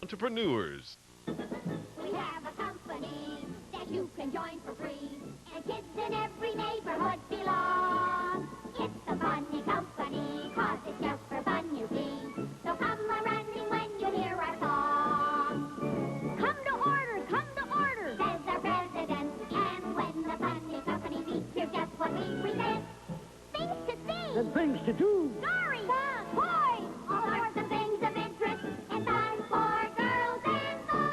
entrepreneurs. We have a company that you can join for free, and kids in every neighborhood belong. It's the Funny Company, 'cause it's just for fun, you see. So come a-running when you hear our song. Come to order, says our president. And when the Funny Company meets, here's just what we present. Things to see, And things to do. stories, songs, toys, all sorts of things of interest and fun for girls and boys.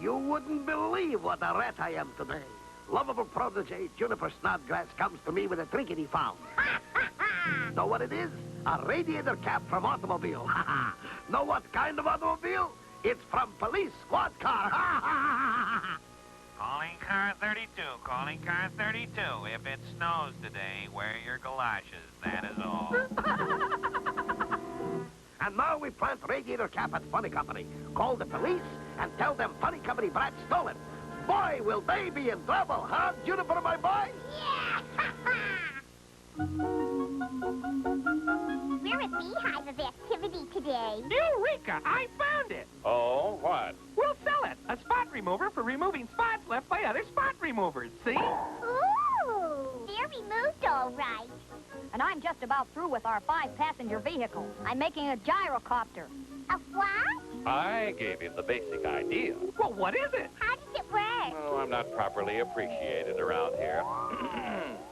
You wouldn't believe what a rat I am today. Lovable protege Juniper Snodgrass comes to me with a trinket he found. Know what it is? A radiator cap from automobile. Know what kind of automobile? It's from police squad car. Calling car 32, calling car 32. If it snows today, wear your galoshes, that is all. And now we plant radiator cap at Funny Company. Call the police and tell them Funny Company brat stole it. Boy, will they be in trouble, huh, Juniper, my boy? Yeah! We're a beehive of activity today. Eureka! I found it! Oh, what? We'll sell it. A spot remover for removing spots left by other spot removers. See? Ooh! They're removed all right. And I'm just about through with our 5-passenger vehicle. I'm making a gyrocopter. A what? I gave you the basic idea. Well, what is it? How does it work? Oh, I'm not properly appreciated around here.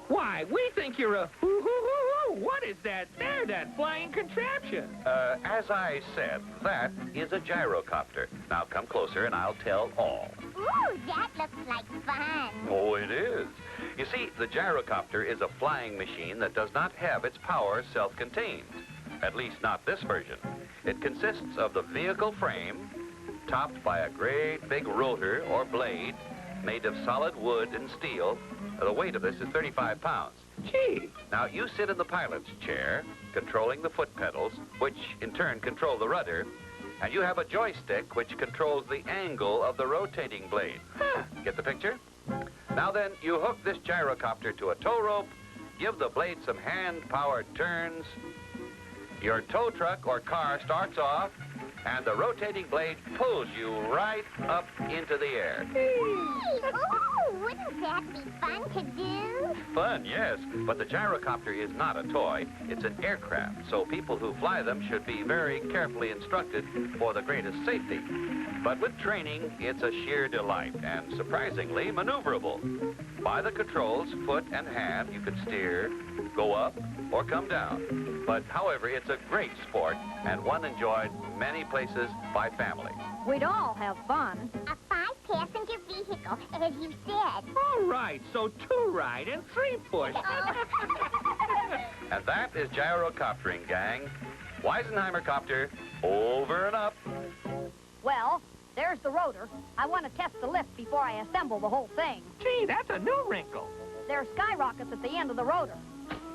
Why, we think you're a... Ooh, what is that there, that flying contraption? As I said, that is a gyrocopter. Now come closer and I'll tell all. Ooh, that looks like fun. Oh, it is. You see, the gyrocopter is a flying machine that does not have its power self-contained. At least not this version. It consists of the vehicle frame, topped by a great big rotor or blade made of solid wood and steel. The weight of this is 35 pounds. Gee. Now, you sit in the pilot's chair, controlling the foot pedals, which in turn control the rudder, and you have a joystick which controls the angle of the rotating blade. Huh. Get the picture? Now then, you hook this gyrocopter to a tow rope, give the blade some hand-powered turns. Your tow truck or car starts off, and the rotating blade pulls you right up into the air. Ooh, wouldn't that be fun to do? Fun, yes, but the gyrocopter is not a toy. It's an aircraft, so people who fly them should be very carefully instructed for the greatest safety. But with training, it's a sheer delight and surprisingly maneuverable. By the controls, foot and hand, you can steer, go up, or come down. But, however, it's a great sport and one enjoyed many places by family. We'd all have fun. A 5-passenger vehicle, as you said. All right, so 2 ride and 3 push. And that is gyrocoptering, gang. Weisenheimer copter, over and up. Well, there's the rotor. I want to test the lift before I assemble the whole thing. Gee, that's a new wrinkle. There are skyrockets at the end of the rotor.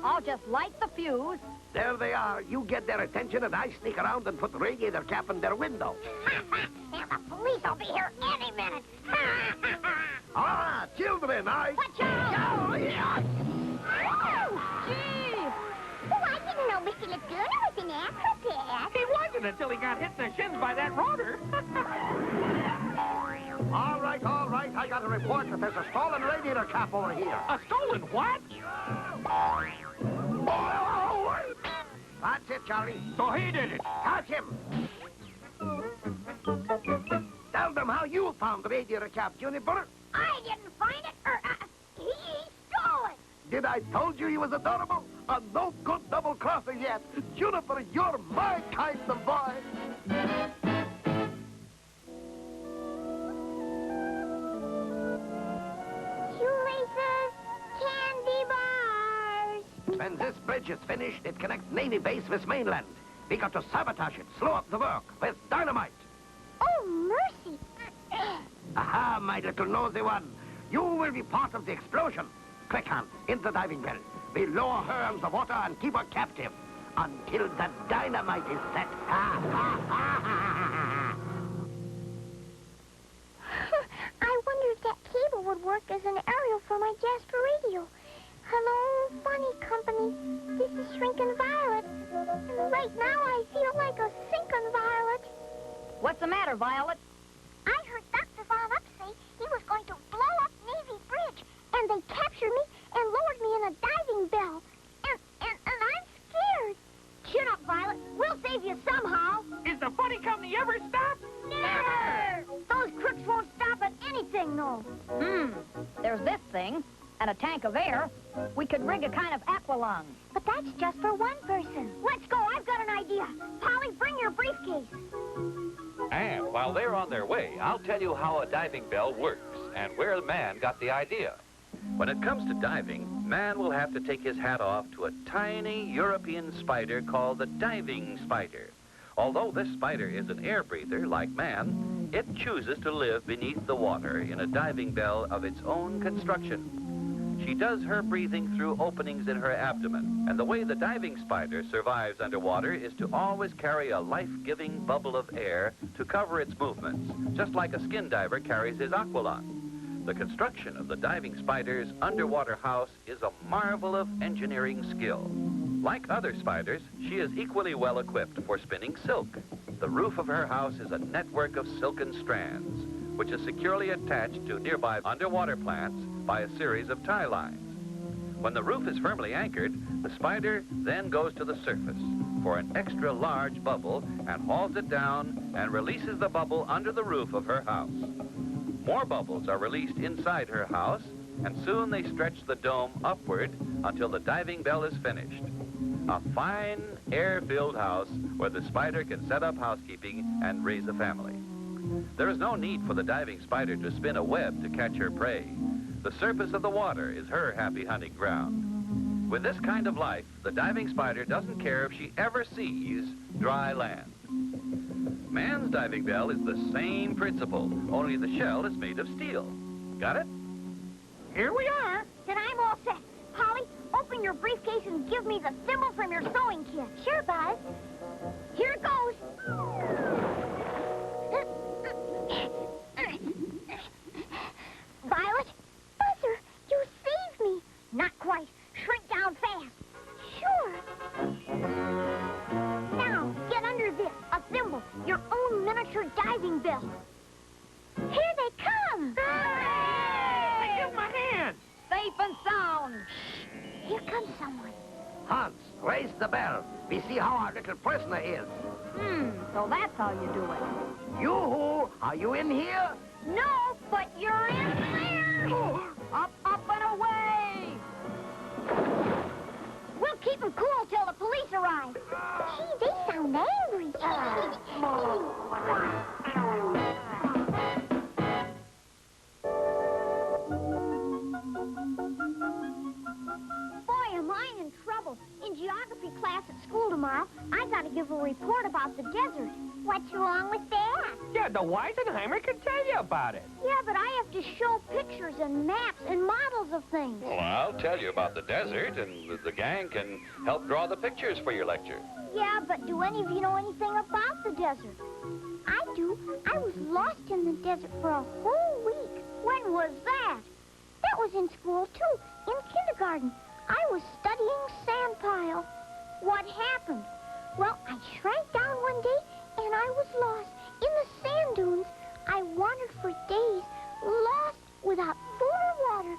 I'll just light the fuse. There they are. You get their attention, and I sneak around and put the radiator cap in their window. And the police will be here any minute. Ah, children, Watch out! Oh, yeah. Gee! Oh, I didn't know Mr. Laguna was an acrobat. He wasn't until he got hit in the shins by that rotor. All right. I got a report that there's a stolen radiator cap over here. A stolen what? That's it, Charlie. So he did it. Catch him. Tell them how you found the radiator cap, Juniper. I didn't find it, he stole it. Did I told you he was adorable? A no-good double-crosser yet. Juniper, you're my kind of boy. Shoelaces, candy bars. When this bridge is finished, it connects Navy base with mainland. We got to sabotage it, slow up the work, with dynamite. Oh, mercy. Aha, my little nosy one. You will be part of the explosion. Quick, Hans, into the diving bell. We lower her under the water and keep her captive until the dynamite is set. I wonder if that cable would work as an aerial for my Jasper radio. Hello, Funny Company. This is shrinking violet. And right now I feel like a sinking violet. What's the matter, Violet? I heard Dr. Von Up say he was going to blow up Navy Bridge, and they captured me and lowered me in a diving bell. And I'm scared. Cheer up, Violet. We'll save you somehow. Is the funny company ever stop? Never! Those crooks won't stop at anything, no. There's this thing, and a tank of air. We could rig a kind of aqualung. But that's just for one person. Let's go. I've got an idea. Polly, bring your briefcase. And while they're on their way, I'll tell you how a diving bell works and where man got the idea. When it comes to diving, man will have to take his hat off to a tiny European spider called the diving spider. Although this spider is an air breather like man, it chooses to live beneath the water in a diving bell of its own construction. She does her breathing through openings in her abdomen, and the way the diving spider survives underwater is to always carry a life-giving bubble of air to cover its movements, just like a skin diver carries his aqualung. The construction of the diving spider's underwater house is a marvel of engineering skill. Like other spiders, she is equally well equipped for spinning silk. The roof of her house is a network of silken strands, which is securely attached to nearby underwater plants by a series of tie lines. When the roof is firmly anchored, the spider then goes to the surface for an extra large bubble and hauls it down and releases the bubble under the roof of her house. More bubbles are released inside her house, and soon they stretch the dome upward until the diving bell is finished. A fine, air-filled house where the spider can set up housekeeping and raise a family. There is no need for the diving spider to spin a web to catch her prey. The surface of the water is her happy hunting ground. With this kind of life, the diving spider doesn't care if she ever sees dry land. Man's diving bell is the same principle, only the shell is made of steel. Got it? Here we are. Then I'm all set. Polly, open your briefcase and give me the thimble from your sewing kit. Sure, Buzz. Here it goes. Violet? Buzzer, you saved me. Not quite. Shrink down fast. Sure. Now, get under this. A thimble. Your own miniature diving bell. Here they come. Give my hand. Safe and sound. Here comes someone. Hans, raise the bell. We see how our little prisoner is. So that's how you do it. Yoo-hoo, are you in here? No, but you're in there. Up, up, and away! We'll keep them cool till the police arrive. Gee, they sound angry. Boy, am I in trouble. In geography class at school tomorrow, I got to give a report about the desert. What's wrong with that? Yeah, the Weisenheimer can tell you about it. Yeah, but I have to show pictures and maps and models of things. Well, I'll tell you about the desert, and the gang can help draw the pictures for your lecture. Yeah, but do any of you know anything about the desert? I do. I was lost in the desert for a whole week. When was that? That was in school, too, in kindergarten. I was studying sandpile. What happened? Well, I shrank down one day, and I was lost in the sand dunes. I wandered for days, lost without food or water.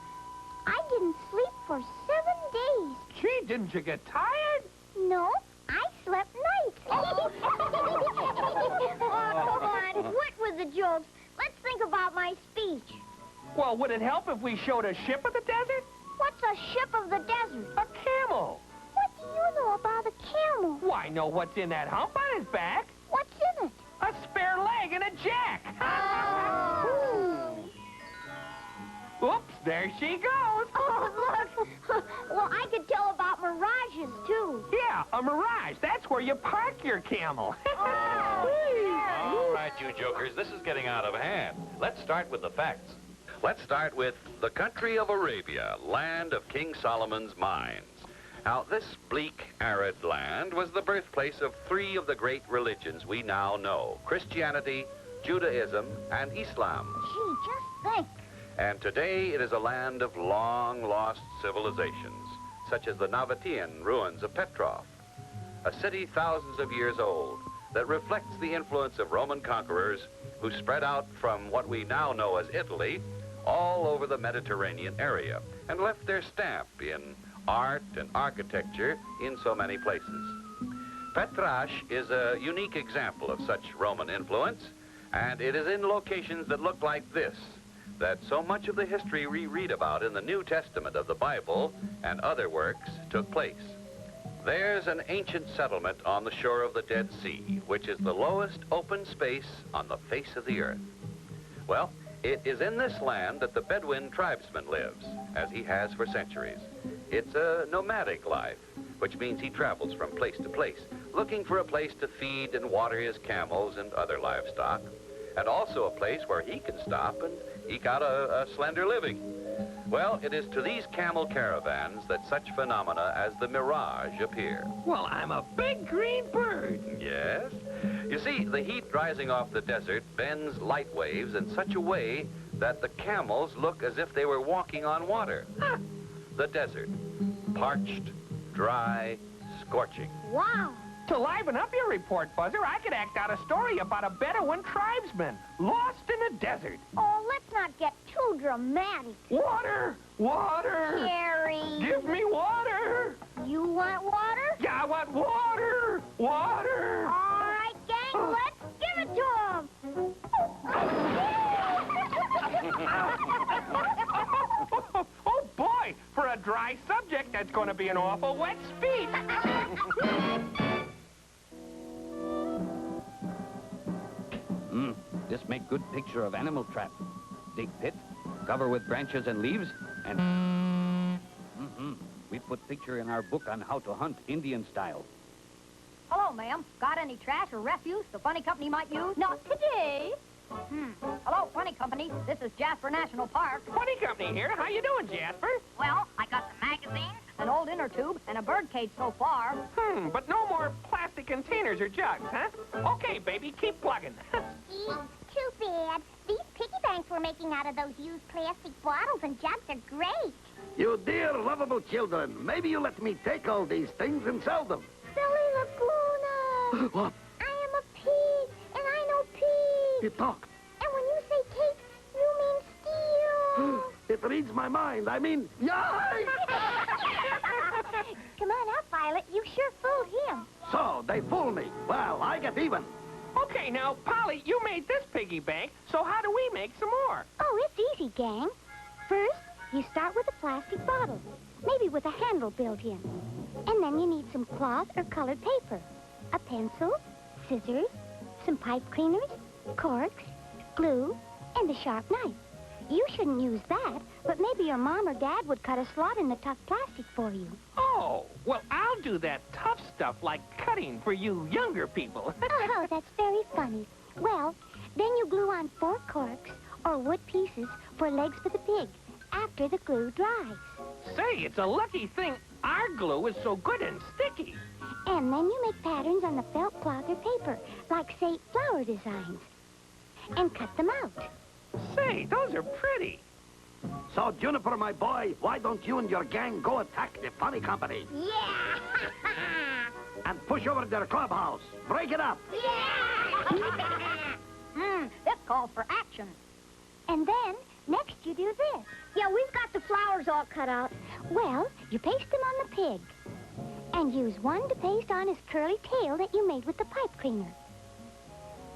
I didn't sleep for 7 days. Gee, didn't you get tired? No, I slept nights. Oh, come on, quit with the jokes. Let's think about my speech. Well, would it help if we showed a ship of the desert? What's a ship of the desert? A camel. What do you know about a camel? Well, I know what's in that hump on his back. What's in it? A spare leg and a jack. Oops, there she goes. Oh, look. Well, I could tell about mirages, too. Yeah, a mirage. That's where you park your camel. All right, you jokers, this is getting out of hand. Let's start with the facts. Let's start with the country of Arabia, land of King Solomon's mines. Now, this bleak, arid land was the birthplace of 3 of the great religions we now know: Christianity, Judaism, and Islam. Gee, just think. And today it is a land of long-lost civilizations. such as the Nabatean ruins of Petrov, a city thousands of years old that reflects the influence of Roman conquerors who spread out from what we now know as Italy all over the Mediterranean area and left their stamp in art and architecture in so many places. Petraș is a unique example of such Roman influence, and it is in locations that look like this that so much of the history we read about in the New Testament of the Bible and other works took place. There's an ancient settlement on the shore of the Dead Sea, which is the lowest open space on the face of the earth. Well, it is in this land that the Bedouin tribesman lives, as he has for centuries. It's a nomadic life, which means he travels from place to place, looking for a place to feed and water his camels and other livestock, and also a place where he can stop and eke out a slender living. Well, it is to these camel caravans that such phenomena as the mirage appear. Well, I'm a big green bird. Yes? You see, the heat rising off the desert bends light waves in such a way that the camels look as if they were walking on water. Huh. The desert, parched, dry, scorching. Wow. To liven up your report, Buzzer, I could act out a story about a Bedouin tribesman lost in the desert. Oh, let's not get too dramatic. Water! Water! Jerry. Give me water! You want water? Yeah, I want water! Water! All right, gang, let's give it to him. Oh, boy! For a dry subject, that's going to be an awful wet speech. This make good picture of animal trap. Dig pit, cover with branches and leaves, and... We put picture in our book on how to hunt Indian style. Hello, ma'am. Got any trash or refuse the funny company might use? Not today. Hello, funny company. This is Jasper National Park. Funny company here. How you doing, Jasper? Well, I got some magazines, an old inner tube, and a bird cage so far. But no more plastic containers or jugs, huh? Okay, baby, keep plugging. Gee, too bad. These piggy banks we're making out of those used plastic bottles and jugs are great. You dear, lovable children, maybe you let me take all these things and sell them. Silly Laguna. What? I am a pig, and I know pig. You talk. And when you say cake, you mean steal. It reads my mind. I mean, yikes! Come on up, Violet. You sure fooled him. So, they fool me. Well, I get even. Okay, now, Polly, you made this piggy bank, so how do we make some more? Oh, it's easy, gang. First, you start with a plastic bottle, maybe with a handle built in. And then you need some cloth or colored paper, a pencil, scissors, some pipe cleaners, corks, glue, and a sharp knife. You shouldn't use that, but maybe your mom or dad would cut a slot in the tough plastic for you. Oh, well, I'll do that tough stuff like cutting for you younger people. Oh, that's very funny. Well, then you glue on 4 corks or wood pieces for legs for the pig after the glue dries. Say, it's a lucky thing our glue is so good and sticky. And then you make patterns on the felt cloth or paper, like, say, flower designs, and cut them out. Say, those are pretty. So, Juniper, my boy, why don't you and your gang go attack the funny company Yeah! and push over their clubhouse? Break it up. This calls for action. And then, next you do this. Yeah, we've got the flowers all cut out. Well, you paste them on the pig. And use one to paste on his curly tail that you made with the pipe cleaner.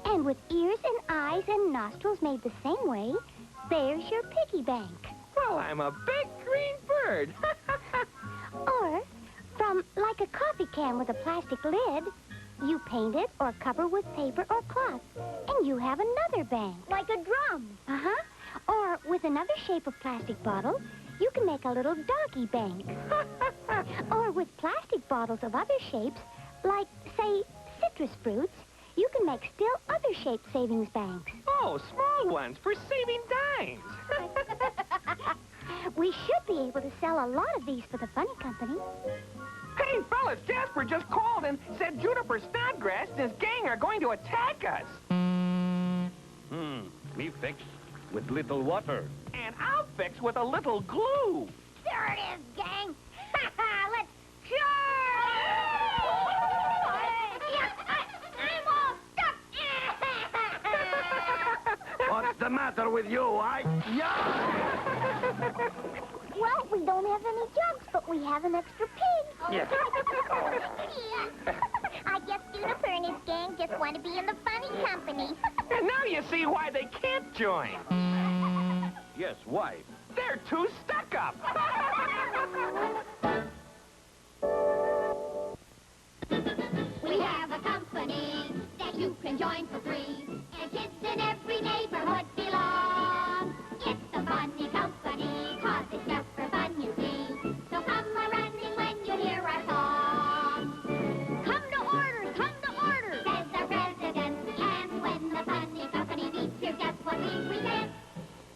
And with ears and eyes and nostrils made the same way, there's your piggy bank. Well, I'm a big green bird. Or, from like a coffee can with a plastic lid, you paint it or cover with paper or cloth, and you have another bank. Like a drum. Uh-huh. Or with another shape of plastic bottle, you can make a little doggy bank. Or with plastic bottles of other shapes, like, say, citrus fruits, you can make still other shaped savings banks. Oh, small ones for saving dimes. We should be able to sell a lot of these for the funny company. Hey, fellas, Jasper just called and said Juniper Snodgrass and his gang are going to attack us. Me fix with little water. And I'll fix with a little glue. There it is, gang. the matter with you? Well, we don't have any jugs, but we have an extra pig. Yeah. I guess Juniper and his gang just want to be in the funny company. And now you see why they can't join. Yes, why? They're too stuck up. We have a company that you can join for free, and kids in every neighborhood belong. It's the Funny Company, 'cause it's just for fun, you see. So come a-running when you hear our song. Come to order, says our president. And when the Funny Company meets, here's just what we present.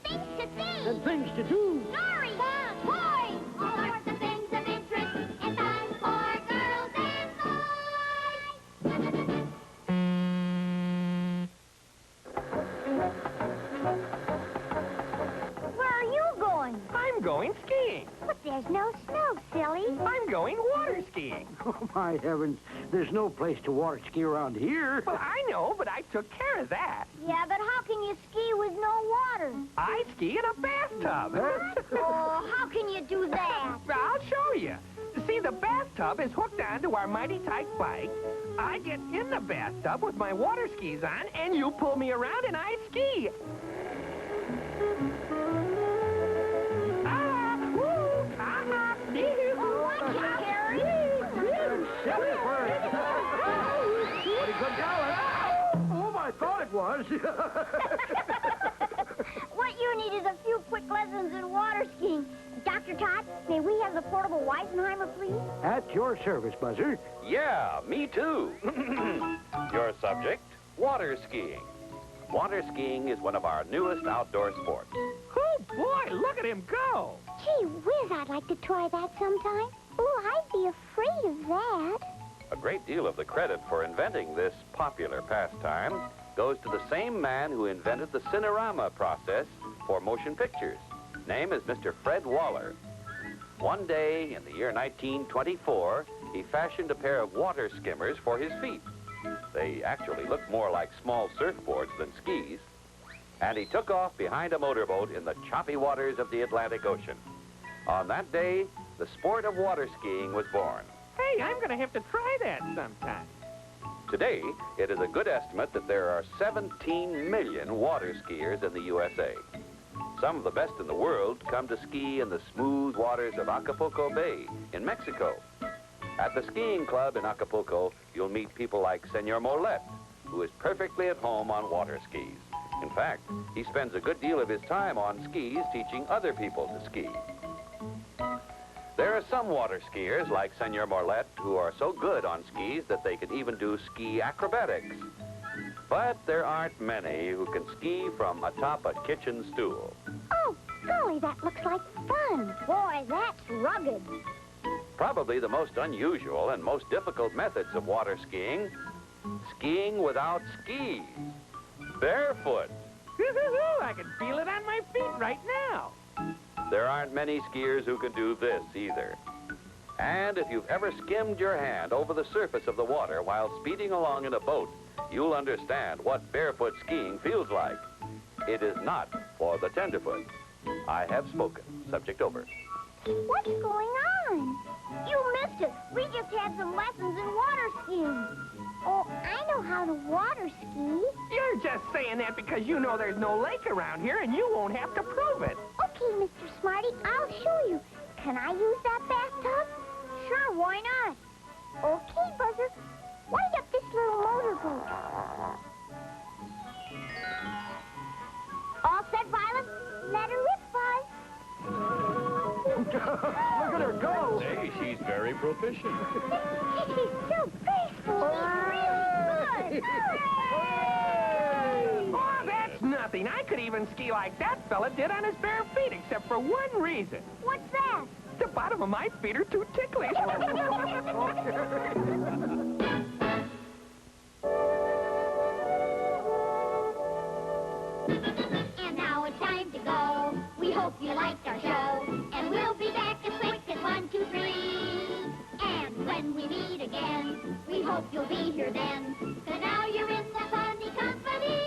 Things to see, And things to do. stories, toys, all sorts of things of interest and fun for girls and boys. Where are you going? I'm going skiing. But there's no snow, silly. I'm going water skiing. Oh, my heavens. There's no place to water ski around here. Well, I know, but I took care of that. Yeah, but how can you ski with no water? I ski in a bathtub. Oh, how can you do that? I'll show you. See, the bathtub is hooked onto our mighty tight bike. I get in the bathtub with my water skis on, and you pull me around and I ski. Ah, woo, ah, Watch it, Harry. Pretty good going. Oh, I thought it was. What you need is a few quick lessons in water skiing. Dr. Todd, may we have the portable Weisenheimer, please? At your service, Buzzer. Yeah, me too. Your subject, water skiing. Water skiing is one of our newest outdoor sports. oh, boy, look at him go. Gee whiz, I'd like to try that sometime. Oh, I'd be afraid of that. A great deal of the credit for inventing this popular pastime goes to the same man who invented the Cinerama process for motion pictures. Name is Mr. Fred Waller. One day in the year 1924, he fashioned a pair of water skimmers for his feet. They actually look more like small surfboards than skis. And he took off behind a motorboat in the choppy waters of the Atlantic Ocean. On that day, the sport of water skiing was born. Hey, I'm going to have to try that sometime. Today, it is a good estimate that there are 17 million water skiers in the USA. Some of the best in the world come to ski in the smooth waters of Acapulco Bay in Mexico. At the skiing club in Acapulco, you'll meet people like Senor Molet, who is perfectly at home on water skis. In fact, he spends a good deal of his time on skis teaching other people to ski. There are some water skiers like Senor Molet who are so good on skis that they can even do ski acrobatics. But there aren't many who can ski from atop a kitchen stool. Oh, golly, that looks like fun. Boy, that's rugged. Probably the most unusual and most difficult methods of water skiing, skiing without skis, barefoot. I can feel it on my feet right now. There aren't many skiers who can do this either. And if you've ever skimmed your hand over the surface of the water while speeding along in a boat, you'll understand what barefoot skiing feels like. It is not for the tenderfoot. I have spoken. Subject over. What's going on? You missed it. We just had some lessons in water skiing. Oh, I know how to water ski. You're just saying that because you know there's no lake around here and you won't have to prove it. Okay, Mr. Smarty, I'll show you. Can I use that bathtub? Sure, why not? Okay, Buzzer. Wind up this little motorboat. All set, Violet? Let her rip, Buzz. Look at her go. Say, she's very proficient. She's so graceful. She's really good. Oh, that's nothing. I could even ski like that fella did on his bare feet, except for one reason. What's that? The bottom of my feet are too ticklish. And now it's time to go. We hope you liked our show. And we'll be back as quick as 1, 2, 3. And when we meet again, we hope you'll be here then. 'Cause now you're in the Funny Company.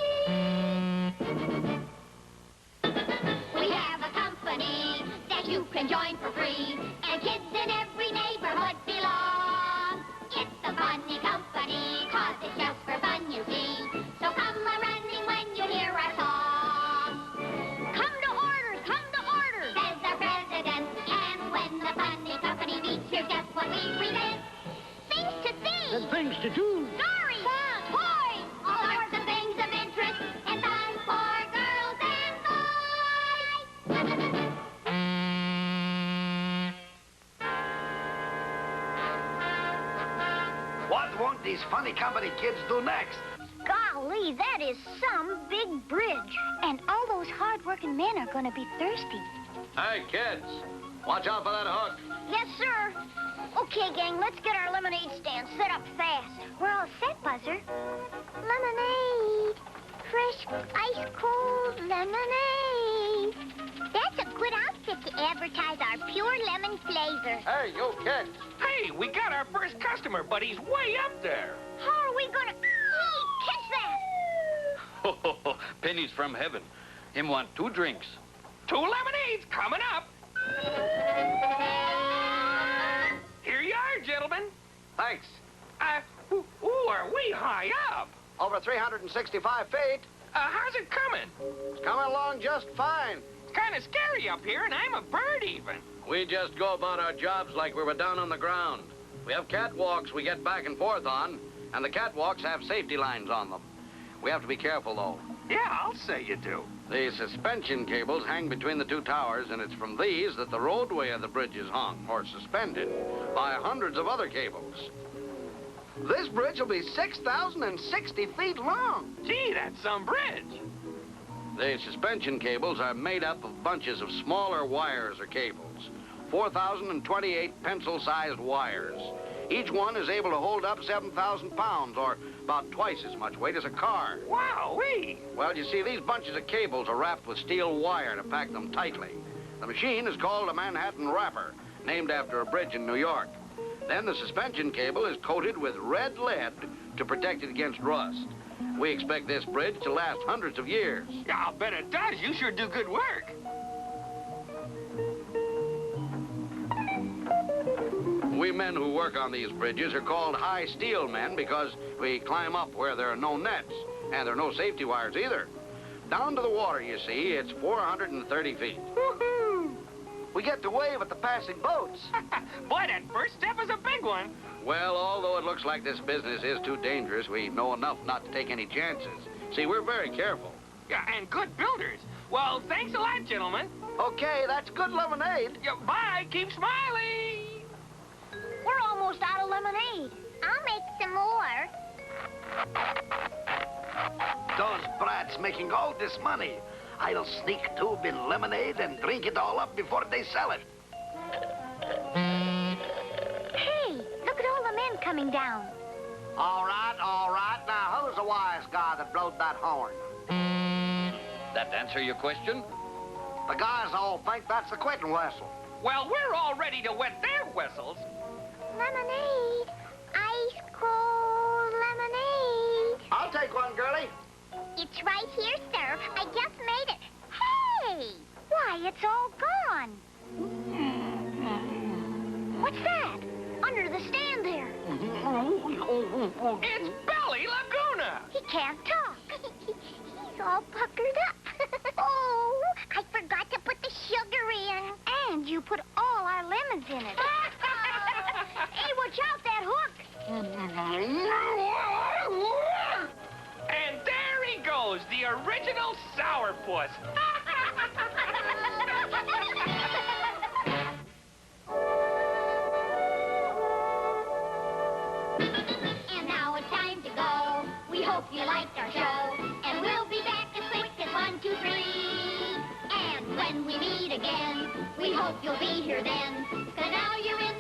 and things to do. Stories, toys, all sorts of things of interest and fun for girls and boys. What won't these funny company kids do next? Golly, that is some big bridge. And all those hard-working men are going to be thirsty. Hey, kids, watch out for that hook. Yes, sir. Okay, gang, let's get our lemonade stand set up fast. We're all set, Buzzer. Lemonade. Fresh, ice-cold lemonade. That's a good outfit to advertise our pure lemon flavor. Hey, you kids. Hey, we got our first customer, but he's way up there. How are we gonna... Hey, catch that! Pennies from heaven. Him want 2 drinks. 2 lemonades coming up. Here you are, gentlemen. Thanks. Ooh, are we high up? Over 365 feet. How's it coming? It's coming along just fine. It's kind of scary up here, and I'm a bird even. We just go about our jobs like we were down on the ground. We have catwalks we get back and forth on, and the catwalks have safety lines on them. We have to be careful, though. Yeah, I'll say you do. The suspension cables hang between the 2 towers, and it's from these that the roadway of the bridge is hung, or suspended, by hundreds of other cables. This bridge will be 6,060 feet long. Gee, that's some bridge. The suspension cables are made up of bunches of smaller wires or cables, 4,028 pencil-sized wires. Each one is able to hold up 7,000 pounds, or about twice as much weight as a car. Wowee! Well, you see, these bunches of cables are wrapped with steel wire to pack them tightly. The machine is called a Manhattan Wrapper, named after a bridge in New York. Then the suspension cable is coated with red lead to protect it against rust. We expect this bridge to last hundreds of years. Yeah, I'll bet it does. You sure do good work. We men who work on these bridges are called high steel men because we climb up where there are no nets, and there are no safety wires either. Down to the water, you see, it's 430 feet. Woohoo! We get to wave at the passing boats. Boy, that first step is a big one. Well, although it looks like this business is too dangerous, we know enough not to take any chances. See, we're very careful. Yeah, and good builders. Well, thanks a lot, gentlemen. Okay, that's good lemonade. Yeah, bye. Keep smiling. We're almost out of lemonade. I'll make some more. Those brats making all this money. I'll sneak a tube in lemonade and drink it all up before they sell it. Hey, look at all the men coming down. All right, all right. Now, who's the wise guy that blowed that horn? That answer your question? The guys all think that's the quitting whistle. Well, we're all ready to wet their whistles. Lemonade. Ice cold lemonade. I'll take one, girlie. It's right here, sir. I just made it. Hey! Why, it's all gone. What's that? Under the stand there. It's Belly Laguna. He can't talk. He's all puckered up. Oh, I forgot to put the sugar in. And you put all our lemons in it. Hey, watch out, that hook. And there he goes, the original sourpuss. And now it's time to go. We hope you liked our show. And we'll be back as quick as 1, 2, 3. And when we meet again, we hope you'll be here then. 'Cause now you're in